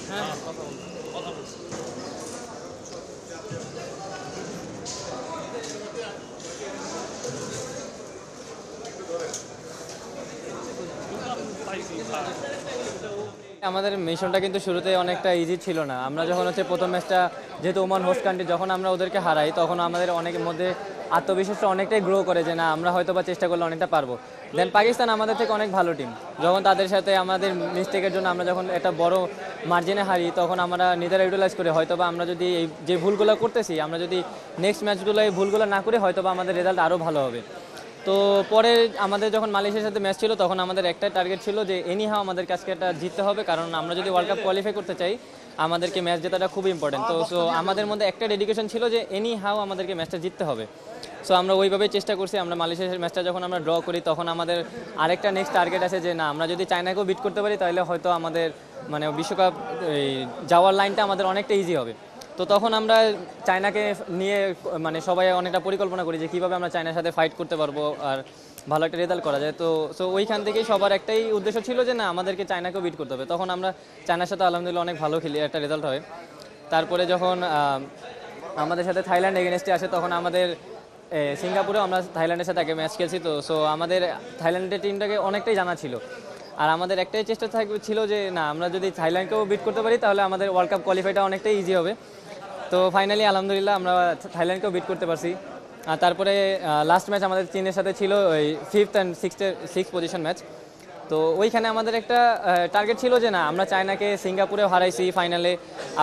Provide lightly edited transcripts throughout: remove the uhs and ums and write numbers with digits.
হ্যাঁ, কথা বলছি, কথা বলছি। আমাদের মিশনটা কিন্তু শুরুতে অনেকটা ইজি ছিল না। আমরা যখন প্রথম ম্যাচটা, যেহেতু ওমান হোস্ট কান্ট্রি, যখন আমরা ওদেরকে হারাই তখন আমাদের অনেকের মধ্যে আত্মবিশ্বাসটা অনেকটাই গ্রো করে যে না, আমরা হয়তো বা চেষ্টা করলে অনেকটা পারবো। দেন পাকিস্তান আমাদের থেকে অনেক ভালো টিম। যখন তাদের সাথে আমাদের মিস্টেকের জন্য আমরা যখন একটা বড় মার্জিনে হারি, তখন আমরা নিজেরা ইউটিলাইজ করি হয়তো বা আমরা যদি এই যে ভুলগুলো করতেছি, আমরা যদি নেক্সট ম্যাচগুলো এই ভুলগুলো না করি হয়তো বা আমাদের রেজাল্ট আরও ভালো হবে। তো পরে আমাদের যখন মালয়েশিয়ার সাথে ম্যাচ ছিল তখন আমাদের একটাই টার্গেট ছিল যে এনিহাও আমাদের কাছে এটা জিততে হবে, কারণ আমরা যদি ওয়ার্ল্ড কাপ কোয়ালিফাই করতে চাই আমাদেরকে ম্যাচ জেতাটা খুব ইম্পর্টেন্ট। তো সো আমাদের মধ্যে একটা ডেডিকেশন ছিল যে এনিহাও আমাদেরকে ম্যাচটা জিততে হবে। সো আমরা ওইভাবেই চেষ্টা করছি। আমরা মালয়েশিয়ার ম্যাচটা যখন আমরা ড্র করি তখন আমাদের আরেকটা নেক্সট টার্গেট আছে যে না, আমরা যদি চায়নাকেও বিট করতে পারি তাহলে হয়তো আমাদের মানে বিশ্বকাপ এই যাওয়ার লাইনটা আমাদের অনেকটা ইজি হবে। তো তখন আমরা চায়নাকে নিয়ে মানে সবাই অনেকটা পরিকল্পনা করি যে কীভাবে আমরা চায়নার সাথে ফাইট করতে পারবো আর ভালো একটা রেজাল্ট করা যায়। তো সো ওইখান থেকেই সবার একটাই উদ্দেশ্য ছিল যে না, আমাদেরকে চায়নাকেও বিট করতে হবে। তখন আমরা চায়নার সাথে আলহামদুলিল্লাহ অনেক ভালো খেলি, একটা রেজাল্ট হয়। তারপরে যখন আমাদের সাথে থাইল্যান্ড এগেনস্টে আসে তখন আমাদের সিঙ্গাপুরেও আমরা থাইল্যান্ডের সাথে আগে ম্যাচ খেলছি। তো সো আমাদের থাইল্যান্ডের টিমটাকে অনেকটাই জানা ছিল। আর আমাদের একটাই চেষ্টা ছিল যে না, আমরা যদি থাইল্যান্ডকেও বিট করতে পারি তাহলে আমাদের ওয়ার্ল্ড কাপ কোয়ালিফাইটা অনেকটাই ইজি হবে। তো ফাইনালি আলহামদুলিল্লাহ আমরা থাইল্যান্ডকেও বিট করতে পারছি। আর তারপরে লাস্ট ম্যাচ আমাদের চীনের সাথে ছিল ওই 5th and 6th position match. তো ওইখানে আমাদের একটা টার্গেট ছিল যে না, আমরা চায়নাকে সিঙ্গাপুরেও হারাইছি ফাইনালে,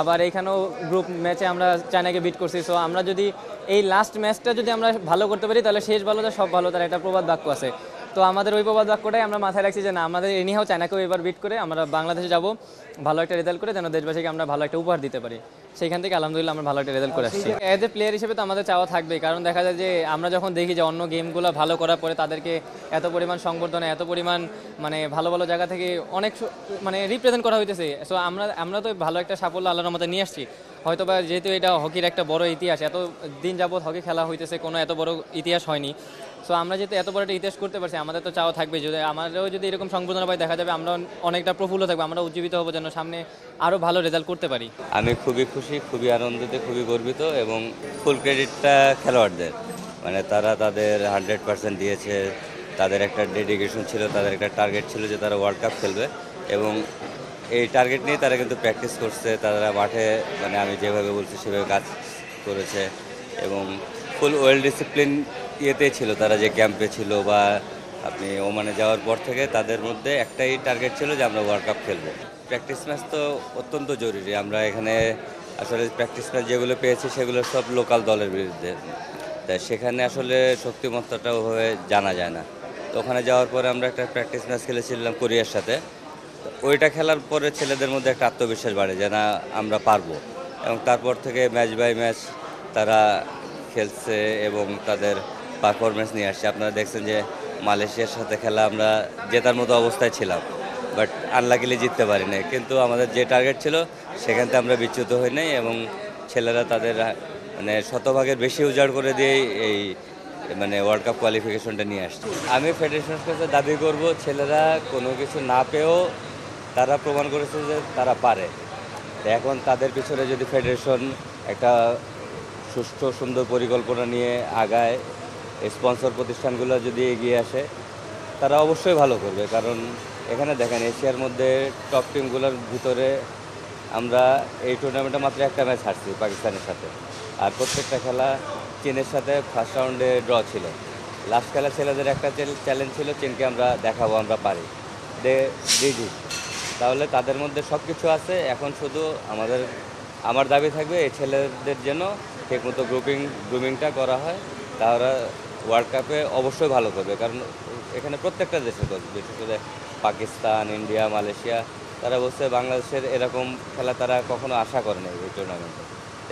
আবার এইখানেও গ্রুপ ম্যাচে আমরা চায়নাকে বিট করছি। সো আমরা যদি এই লাস্ট ম্যাচটা যদি আমরা ভালো করতে পারি তাহলে শেষ ভালো যা সব ভালো, তার একটা প্রবাদ বাক্য আছে। তো আমাদের ওই প্রবাদ বাক্যটাই আমরা মাথায় রাখছি যে না, আমাদের এনিহাও চায়নাকেও এবার বিট করে আমরা বাংলাদেশে যাব, ভালো একটা রেজাল্ট করে যেন দেশবাসীকে আমরা ভালো একটা উপহার দিতে পারি। সেইখান থেকে আলহামদুলিল্লাহ আমরা ভালো একটা রেজাল্ট করে আসছি। অ্যাজ এ প্লেয়ার হিসেবে তো আমাদের চাওয়া থাকবে, কারণ দেখা যায় যে আমরা যখন দেখি যে অন্য গেমগুলো ভালো করার পরে তাদেরকে এত পরিমাণ সংবর্ধনা, এত পরিমাণ মানে ভালো ভালো জায়গা থেকে অনেক মানে রিপ্রেজেন্ট করা হইতেছে। সো আমরা তো ভালো একটা সাফল্য আল্লাহর মধ্যে নিয়ে আসছি। হয়তো বা যেহেতু এটা হকির একটা বড় ইতিহাস, এত দিন যাবৎ হকি খেলা হইতেছে, কোনো এত বড় ইতিহাস হয়নি। সো আমরা যেহেতু এত বড় একটা ইতিহাস করতে পারছি, আমাদের তো চাওয়া থাকবে যদি আমাদেরও যদি এরকম সংবর্ধনা পাই, দেখা যাবে আমরা অনেকটা প্রফুল্ল থাকবো, আমরা উজ্জীবিত হবো যেন সামনে আরও ভালো রেজাল্ট করতে পারি। আমি খুবই খুশি, খুবই আনন্দিত, খুবই গর্বিত এবং ফুল ক্রেডিটটা খেলোয়াড়দের। মানে তারা তাদের 100% দিয়েছে, তাদের একটা ডেডিকেশন ছিল, তাদের একটা টার্গেট ছিল যে তারা ওয়ার্ল্ড কাপ খেলবে এবং এই টার্গেট নিয়ে তারা কিন্তু প্র্যাকটিস করছে। তারা মাঠে মানে আমি যেভাবে বলছি সেভাবে কাজ করেছে এবং ফুল ওয়েল ডিসিপ্লিন ইয়েতেই ছিল তারা, যে ক্যাম্পে ছিল বা আপনি ওমানে যাওয়ার পর থেকে তাদের মধ্যে একটাই টার্গেট ছিল যে আমরা ওয়ার্ল্ড কাপ খেলবো। প্র্যাকটিস ম্যাচ তো অত্যন্ত জরুরি। আমরা এখানে আসলে প্র্যাকটিস ম্যাচ যেগুলো পেয়েছি সেগুলো সব লোকাল দলের বিরুদ্ধে, তাই সেখানে আসলে শক্তিমত্তাটাও হয়ে জানা যায় না। তো ওখানে যাওয়ার পরে আমরা একটা প্র্যাকটিস ম্যাচ খেলেছিলাম কোরিয়ার সাথে। ওইটা খেলার পরে ছেলেদের মধ্যে একটা আত্মবিশ্বাস বাড়ে যে না, আমরা পারবো। এবং তারপর থেকে ম্যাচ বাই ম্যাচ তারা খেলছে এবং তাদের পারফরমেন্স নিয়ে আসছে। আপনারা দেখছেন যে মালয়েশিয়ার সাথে খেলা আমরা জেতার মতো অবস্থায় ছিলাম, বাট আনলাকিলি জিততে পারি নাই। কিন্তু আমাদের যে টার্গেট ছিল সেখান থেকে আমরা বিচ্যুত হই নাই এবং ছেলেরা তাদের মানে শতভাগের বেশি উজাড় করে দিয়েই এই মানে ওয়ার্ল্ড কাপ কোয়ালিফিকেশনটা নিয়ে আসছে। আমি ফেডারেশনের কাছে দাবি করব, ছেলেরা কোনো কিছু না পেয়েও তারা প্রমাণ করেছে যে তারা পারে। এখন তাদের পিছনে যদি ফেডারেশন একটা সুষ্ঠু সুন্দর পরিকল্পনা নিয়ে আগায়, স্পন্সর প্রতিষ্ঠানগুলো যদি এগিয়ে আসে, তারা অবশ্যই ভালো করবে। কারণ এখানে দেখেন এশিয়ার মধ্যে টপ টিমগুলোর ভিতরে আমরা এই টুর্নামেন্টে মাত্র একটা ম্যাচ হারছি পাকিস্তানের সাথে, আর প্রত্যেকটা খেলা চীনের সাথে ফার্স্ট রাউন্ডে ড্র ছিল। লাস্ট খেলা ছেলেদের একটা চ্যালেঞ্জ ছিল, চীনকে আমরা দেখাবো আমরা পারি, দিদি। তাহলে তাদের মধ্যে সব কিছু আছে। এখন শুধু আমার দাবি থাকবে এই ছেলেদের জন্য ঠিকমতো গ্রুমিংটা করা হয়, তারা ওয়ার্ল্ড কাপে অবশ্যই ভালো করবে। কারণ এখানে প্রত্যেকটা দেশের দল, বিশেষ করে পাকিস্তান, ইন্ডিয়া, মালয়েশিয়া, তারা বলছে বাংলাদেশের এরকম খেলা তারা কখনো আশা করে নাই এই টুর্নামেন্টে।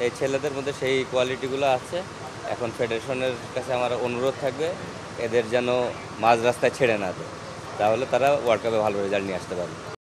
এই ছেলেদের মধ্যে সেই কোয়ালিটিগুলো আছে। এখন ফেডারেশনের কাছে আমার অনুরোধ থাকবে এদের যেন মাঝ রাস্তায় ছেড়ে না দেয়, তাহলে তারা ওয়ার্ল্ড কাপে ভালো রেজাল্ট নিয়ে আসতে পারবে।